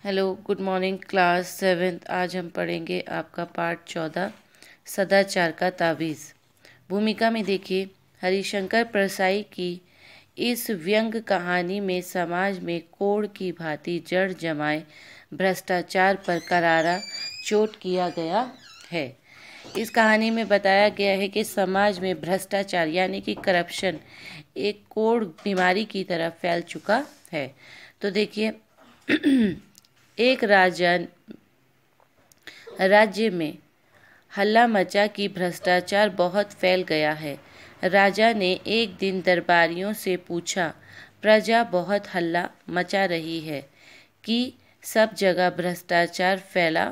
Hello, good morning class 7th। आज हम पढ़ेंगे आपका पार्ट 14 सदाचार का तावीज़। भूमिका में देखिए, हरिशंकर परसाई की इस व्यंग्य कहानी में समाज में कोढ़ की भांति जड़ जमाए भ्रष्टाचार पर करारा चोट किया गया है। इस कहानी में बताया गया है कि समाज में भ्रष्टाचार यानी कि करप्शन एक कोढ़ बीमारी की तरह फैल चुका है। तो देखिए एक राज्य में हल्ला मचा कि भ्रष्टाचार बहुत फैल गया है। राजा ने एक दिन दरबारियों से पूछा, प्रजा बहुत हल्ला मचा रही है कि सब जगह भ्रष्टाचार फैला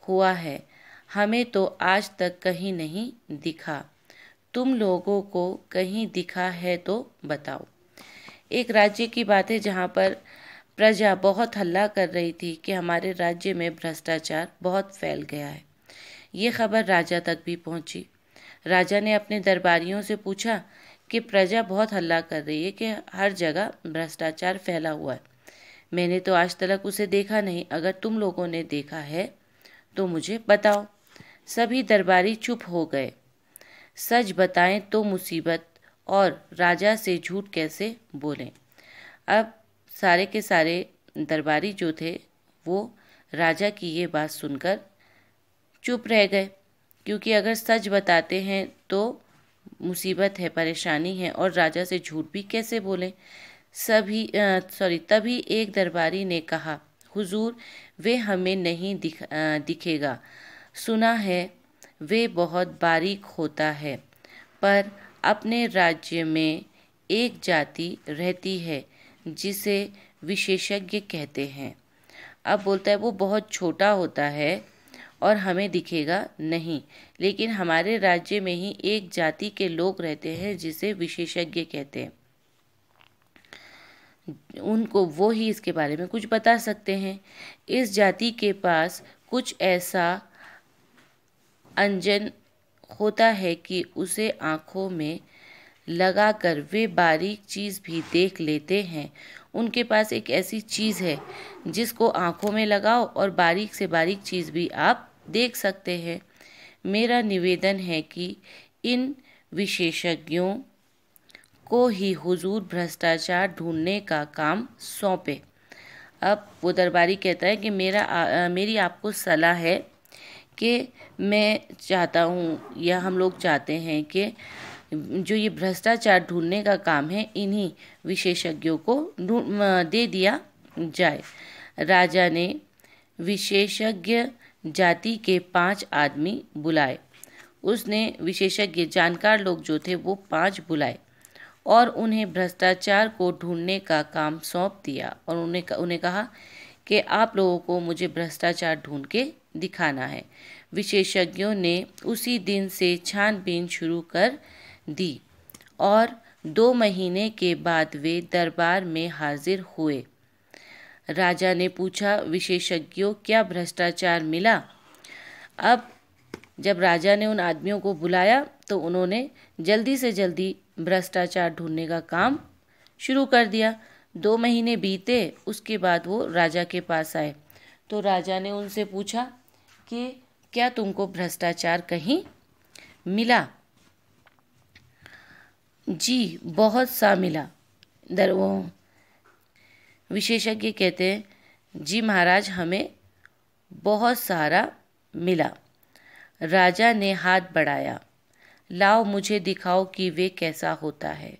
हुआ है, हमें तो आज तक कहीं नहीं दिखा। तुम लोगों को कहीं दिखा है तो बताओ। एक राज्य की बात है जहाँ पर प्रजा बहुत हल्ला कर रही थी कि हमारे राज्य में भ्रष्टाचार बहुत फैल गया है। ये खबर राजा तक भी पहुंची। राजा ने अपने दरबारियों से पूछा कि प्रजा बहुत हल्ला कर रही है कि हर जगह भ्रष्टाचार फैला हुआ है। मैंने तो आज तक उसे देखा नहीं, अगर तुम लोगों ने देखा है तो मुझे बताओ। सभी दरबारी चुप हो गए। सच बताएं तो मुसीबत, और राजा से झूठ कैसे बोलें। अब सारे के सारे दरबारी जो थे वो राजा की ये बात सुनकर चुप रह गए, क्योंकि अगर सच बताते हैं तो मुसीबत है, परेशानी है, और राजा से झूठ भी कैसे बोलें। तभी एक दरबारी ने कहा, हुजूर, वे हमें नहीं दिखेगा। सुना है वे बहुत बारीक होता है, पर अपने राज्य में एक जाति रहती है जिसे विशेषज्ञ कहते हैं। अब बोलता है वो बहुत छोटा होता है और हमें दिखेगा नहीं, लेकिन हमारे राज्य में ही एक जाति के लोग रहते हैं जिसे विशेषज्ञ कहते हैं। उनको वो ही इसके बारे में कुछ बता सकते हैं। इस जाति के पास कुछ ऐसा अंजन होता है कि उसे आँखों में लगाकर वे बारीक चीज़ भी देख लेते हैं। उनके पास एक ऐसी चीज़ है जिसको आँखों में लगाओ और बारीक से बारीक चीज़ भी आप देख सकते हैं। मेरा निवेदन है कि इन विशेषज्ञों को ही हुजूर भ्रष्टाचार ढूंढने का काम सौंपे। अब वो दरबारी कहता है कि मेरी आपको सलाह है कि मैं चाहता हूँ, या हम लोग चाहते हैं कि जो ये भ्रष्टाचार ढूंढने का काम है इन्हीं विशेषज्ञों को दे दिया जाए। राजा ने विशेषज्ञ जाति के 5 आदमी बुलाए। उसने विशेषज्ञ जानकार लोग जो थे वो 5 बुलाए और उन्हें भ्रष्टाचार को ढूंढने का काम सौंप दिया और उन्हें कहा कि आप लोगों को मुझे भ्रष्टाचार ढूंढ के दिखाना है। विशेषज्ञों ने उसी दिन से छानबीन शुरू कर दी और 2 महीने के बाद वे दरबार में हाजिर हुए। राजा ने पूछा, विशेषज्ञों, क्या भ्रष्टाचार मिला? अब जब राजा ने उन आदमियों को बुलाया तो उन्होंने जल्दी से जल्दी भ्रष्टाचार ढूंढने का काम शुरू कर दिया। 2 महीने बीते, उसके बाद वो राजा के पास आए तो राजा ने उनसे पूछा कि क्या तुमको भ्रष्टाचार कहीं मिला? जी, बहुत सा मिला। वो विशेषज्ञ कहते हैं, जी महाराज, हमें बहुत सारा मिला। राजा ने हाथ बढ़ाया, लाओ मुझे दिखाओ कि वे कैसा होता है।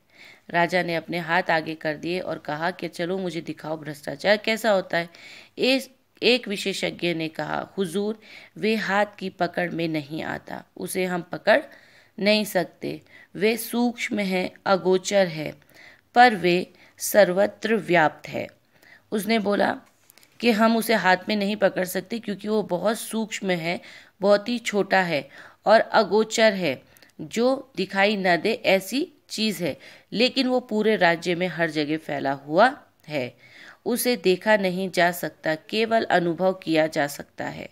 राजा ने अपने हाथ आगे कर दिए और कहा कि चलो मुझे दिखाओ भ्रष्टाचार कैसा होता है। एक विशेषज्ञ ने कहा, हुजूर, वे हाथ की पकड़ में नहीं आता, उसे हम पकड़ नहीं सकते। वे सूक्ष्म है, अगोचर है, पर वे सर्वत्र व्याप्त है। उसने बोला कि हम उसे हाथ में नहीं पकड़ सकते क्योंकि वो बहुत सूक्ष्म है, बहुत ही छोटा है और अगोचर है, जो दिखाई न दे ऐसी चीज़ है, लेकिन वो पूरे राज्य में हर जगह फैला हुआ है। उसे देखा नहीं जा सकता, केवल अनुभव किया जा सकता है।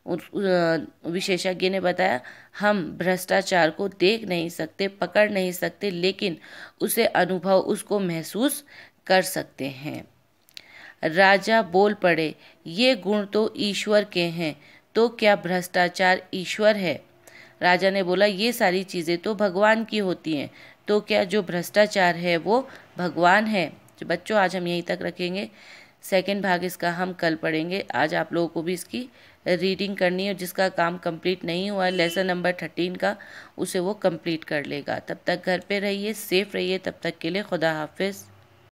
विशेषज्ञ ने बताया, हम भ्रष्टाचार को देख नहीं सकते, पकड़ नहीं सकते, लेकिन उसे अनुभव, उसको महसूस कर सकते हैं। राजा बोल पड़े, ये गुण तो ईश्वर के हैं, तो क्या भ्रष्टाचार ईश्वर है? राजा ने बोला, ये सारी चीज़ें तो भगवान की होती हैं, तो क्या जो भ्रष्टाचार है वो भगवान है? तो बच्चों आज हम यहीं तक रखेंगे, सेकंड भाग इसका हम कल पढ़ेंगे। आज आप लोगों को भी इसकी रीडिंग करनी है, और जिसका काम कंप्लीट नहीं हुआ है लेसन नंबर 13 का, उसे वो कंप्लीट कर लेगा। तब तक घर पे रहिए, सेफ रहिए, तब तक के लिए खुदा हाफिज़।